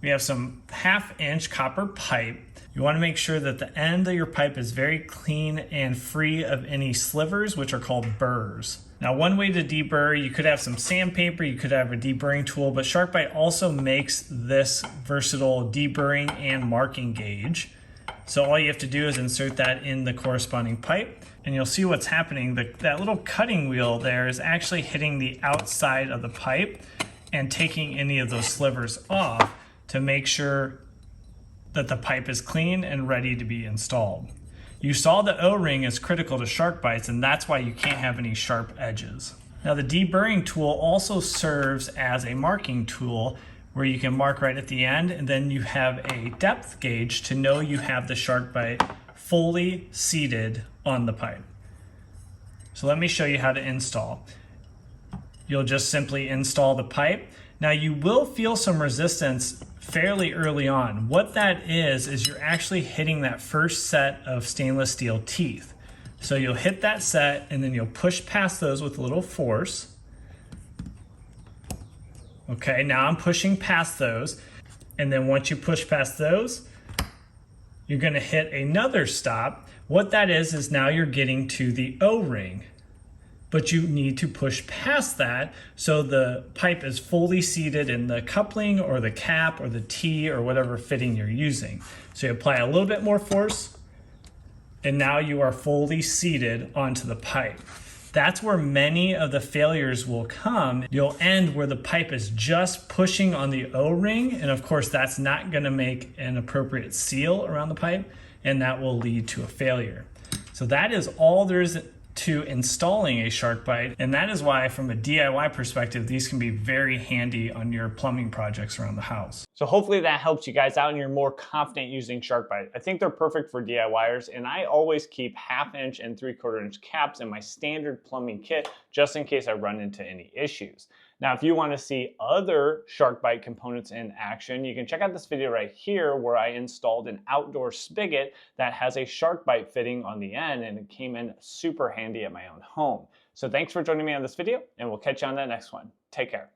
We have some 1/2-inch copper pipe. You want to make sure that the end of your pipe is very clean and free of any slivers, which are called burrs. Now, one way to deburr, you could have some sandpaper, you could have a deburring tool, but Sharkbite also makes this versatile deburring and marking gauge. So all you have to do is insert that in the corresponding pipe, and you'll see what's happening. That little cutting wheel there is actually hitting the outside of the pipe and taking any of those slivers off to make sure that the pipe is clean and ready to be installed. You saw the O-ring is critical to shark bites, and that's why you can't have any sharp edges. Now, the deburring tool also serves as a marking tool where you can mark right at the end, and then you have a depth gauge to know you have the shark bite fully seated on the pipe. So let me show you how to install. You'll just simply install the pipe. Now, you will feel some resistance fairly early on. What that is you're actually hitting that first set of stainless steel teeth. So you'll hit that set and then you'll push past those with a little force. Okay, now I'm pushing past those. And then once you push past those, you're gonna hit another stop. What that is now you're getting to the O-ring. But you need to push past that so the pipe is fully seated in the coupling or the cap or the T or whatever fitting you're using. So you apply a little bit more force, and now you are fully seated onto the pipe. That's where many of the failures will come. You'll end where the pipe is just pushing on the O-ring, and of course that's not gonna make an appropriate seal around the pipe, and that will lead to a failure. So that is all there is to installing a Sharkbite, and that is why from a DIY perspective these can be very handy on your plumbing projects around the house. So hopefully that helps you guys out and you're more confident using Sharkbite. I think they're perfect for DIYers, and I always keep 1/2-inch and 3/4-inch caps in my standard plumbing kit just in case I run into any issues. Now, if you want to see other Sharkbite components in action, you can check out this video right here where I installed an outdoor spigot that has a Sharkbite fitting on the end, and it came in super handy at my own home. So thanks for joining me on this video, and we'll catch you on that next one. Take care.